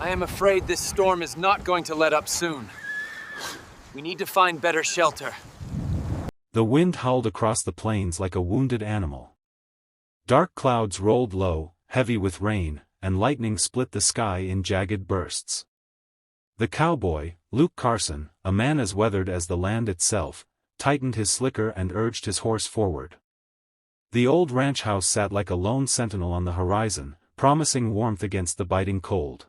I am afraid this storm is not going to let up soon. We need to find better shelter. The wind howled across the plains like a wounded animal. Dark clouds rolled low, heavy with rain, and lightning split the sky in jagged bursts. The cowboy, Luke Carson, a man as weathered as the land itself, tightened his slicker and urged his horse forward. The old ranch house sat like a lone sentinel on the horizon, promising warmth against the biting cold.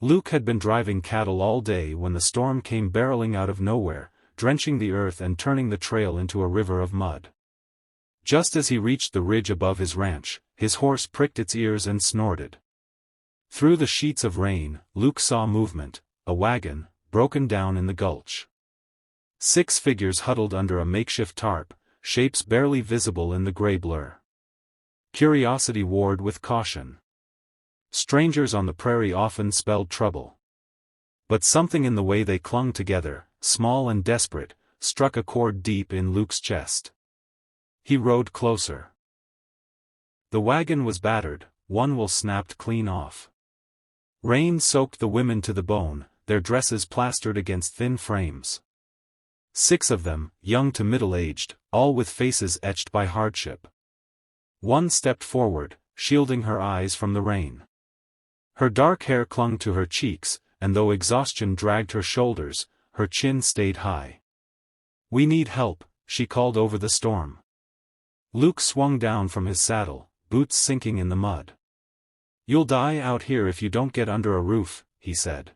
Luke had been driving cattle all day when the storm came barreling out of nowhere, drenching the earth and turning the trail into a river of mud. Just as he reached the ridge above his ranch, his horse pricked its ears and snorted. Through the sheets of rain, Luke saw movement, a wagon, broken down in the gulch. 6 figures huddled under a makeshift tarp, shapes barely visible in the gray blur. Curiosity warred with caution. Strangers on the prairie often spelled trouble. But something in the way they clung together, small and desperate, struck a chord deep in Luke's chest. He rode closer. The wagon was battered, one wheel snapped clean off. Rain soaked the women to the bone, their dresses plastered against thin frames. 6 of them, young to middle-aged, all with faces etched by hardship. One stepped forward, shielding her eyes from the rain. Her dark hair clung to her cheeks, and though exhaustion dragged her shoulders, her chin stayed high. "We need help," she called over the storm. Luke swung down from his saddle, boots sinking in the mud. "You'll die out here if you don't get under a roof," he said.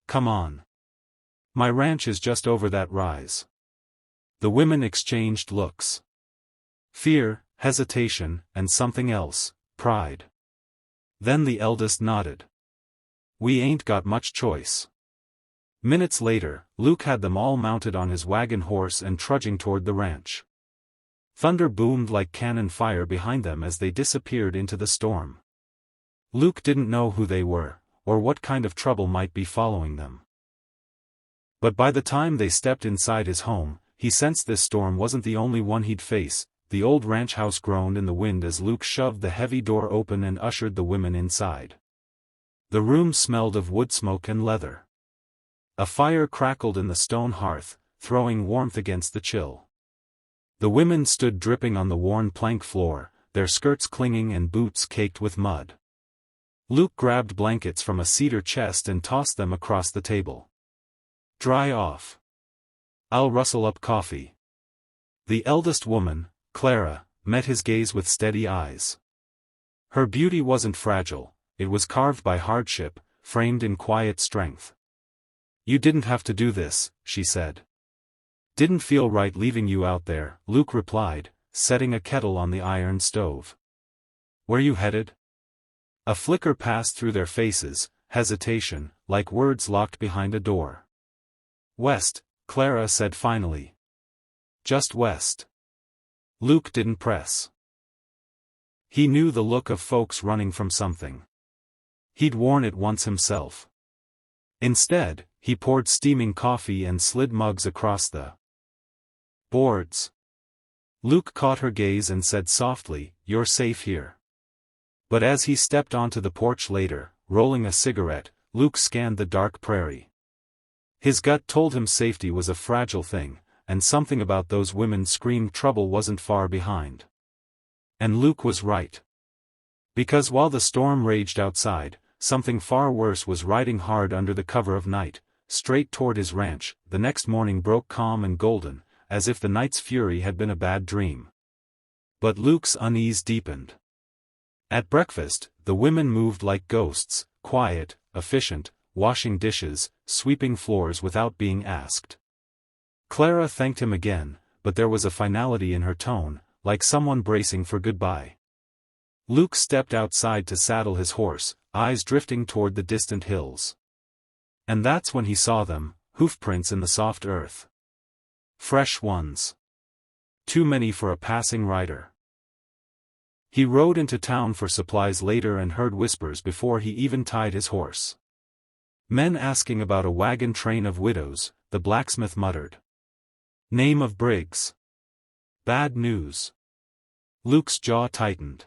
"Come on. My ranch is just over that rise." The women exchanged looks. Fear, hesitation, and something else, pride. Then the eldest nodded. "We ain't got much choice." Minutes later, Luke had them all mounted on his wagon horse and trudging toward the ranch. Thunder boomed like cannon fire behind them as they disappeared into the storm. Luke didn't know who they were, or what kind of trouble might be following them. But by the time they stepped inside his home, he sensed this storm wasn't the only one he'd face. The old ranch house groaned in the wind as Luke shoved the heavy door open and ushered the women inside. The room smelled of wood smoke and leather. A fire crackled in the stone hearth, throwing warmth against the chill. The women stood dripping on the worn plank floor, their skirts clinging and boots caked with mud. Luke grabbed blankets from a cedar chest and tossed them across the table. "Dry off. I'll rustle up coffee." The eldest woman, Clara, met his gaze with steady eyes. Her beauty wasn't fragile, it was carved by hardship, framed in quiet strength. "You didn't have to do this," she said. "Didn't feel right leaving you out there," Luke replied, setting a kettle on the iron stove. "Where you headed?" A flicker passed through their faces, hesitation, like words locked behind a door. "West," Clara said finally. "Just west." Luke didn't press. He knew the look of folks running from something. He'd worn it once himself. Instead, he poured steaming coffee and slid mugs across the boards. Luke caught her gaze and said softly, "You're safe here." But as he stepped onto the porch later, rolling a cigarette, Luke scanned the dark prairie. His gut told him safety was a fragile thing, and something about those women screamed trouble wasn't far behind. And Luke was right. Because while the storm raged outside, something far worse was riding hard under the cover of night, straight toward his ranch. The next morning broke calm and golden, as if the night's fury had been a bad dream. But Luke's unease deepened. At breakfast, the women moved like ghosts, quiet, efficient, washing dishes, sweeping floors without being asked. Clara thanked him again, but there was a finality in her tone, like someone bracing for goodbye. Luke stepped outside to saddle his horse, eyes drifting toward the distant hills. And that's when he saw them, hoofprints in the soft earth. Fresh ones. Too many for a passing rider. He rode into town for supplies later and heard whispers before he even tied his horse. Men asking about a wagon train of widows, the blacksmith muttered. Name of Briggs. Bad news. Luke's jaw tightened.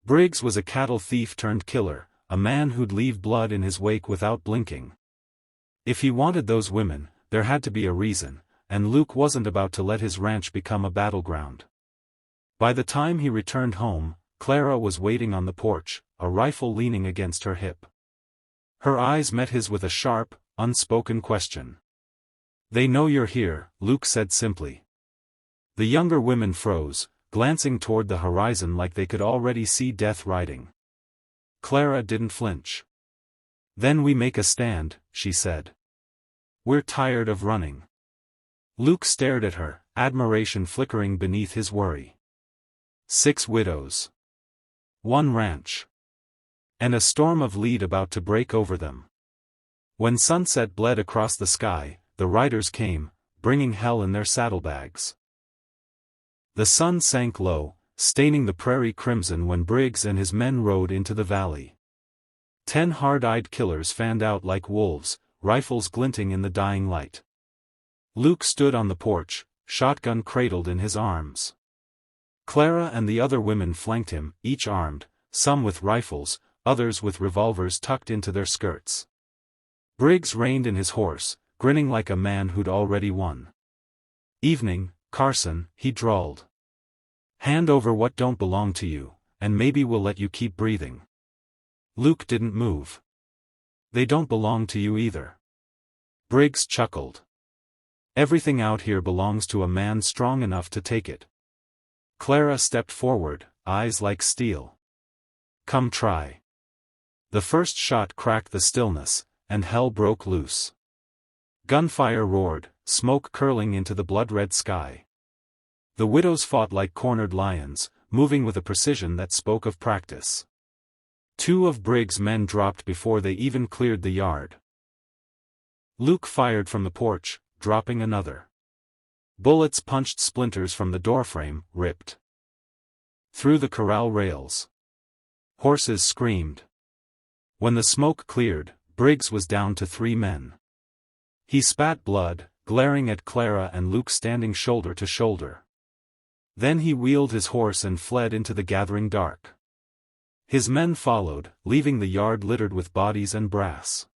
Briggs was a cattle thief turned killer, a man who'd leave blood in his wake without blinking. If he wanted those women, there had to be a reason, and Luke wasn't about to let his ranch become a battleground. By the time he returned home, Clara was waiting on the porch, a rifle leaning against her hip. Her eyes met his with a sharp, unspoken question. "They know you're here," Luke said simply. The younger women froze, glancing toward the horizon like they could already see death riding. Clara didn't flinch. "Then we make a stand," she said. "We're tired of running." Luke stared at her, admiration flickering beneath his worry. 6 widows. 1 ranch. And a storm of lead about to break over them. When sunset bled across the sky, the riders came, bringing hell in their saddlebags. The sun sank low, staining the prairie crimson when Briggs and his men rode into the valley. 10 hard-eyed killers fanned out like wolves, rifles glinting in the dying light. Luke stood on the porch, shotgun cradled in his arms. Clara and the other women flanked him, each armed, some with rifles, others with revolvers tucked into their skirts. Briggs reined in his horse, grinning like a man who'd already won. "Evening, Carson," he drawled. "Hand over what don't belong to you, and maybe we'll let you keep breathing." Luke didn't move. "They don't belong to you either." Briggs chuckled. "Everything out here belongs to a man strong enough to take it." Clara stepped forward, eyes like steel. "Come try." The first shot cracked the stillness, and hell broke loose. Gunfire roared, smoke curling into the blood-red sky. The widows fought like cornered lions, moving with a precision that spoke of practice. 2 of Briggs' men dropped before they even cleared the yard. Luke fired from the porch, dropping another. Bullets punched splinters from the doorframe, ripped through the corral rails. Horses screamed. When the smoke cleared, Briggs was down to 3 men. He spat blood, glaring at Clara and Luke standing shoulder to shoulder. Then he wheeled his horse and fled into the gathering dark. His men followed, leaving the yard littered with bodies and brass.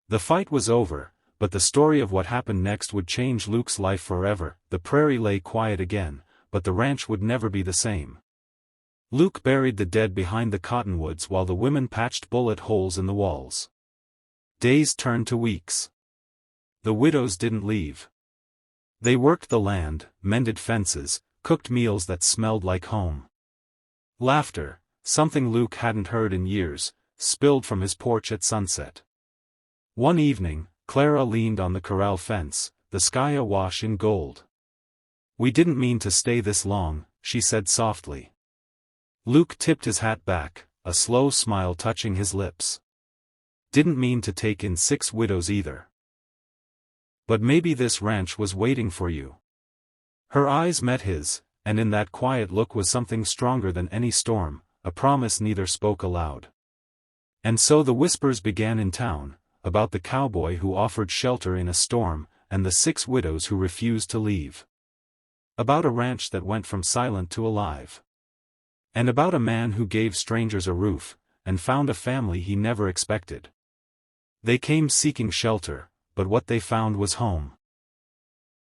The fight was over, but the story of what happened next would change Luke's life forever. The prairie lay quiet again, but the ranch would never be the same. Luke buried the dead behind the cottonwoods while the women patched bullet holes in the walls. Days turned to weeks. The widows didn't leave. They worked the land, mended fences, cooked meals that smelled like home. Laughter, something Luke hadn't heard in years, spilled from his porch at sunset. One evening, Clara leaned on the corral fence, the sky awash in gold. "We didn't mean to stay this long," she said softly. Luke tipped his hat back, a slow smile touching his lips. "Didn't mean to take in 6 widows either. But maybe this ranch was waiting for you." Her eyes met his, and in that quiet look was something stronger than any storm, a promise neither spoke aloud. And so the whispers began in town, about the cowboy who offered shelter in a storm, and the 6 widows who refused to leave. About a ranch that went from silent to alive. And about a man who gave strangers a roof, and found a family he never expected. They came seeking shelter, but what they found was home.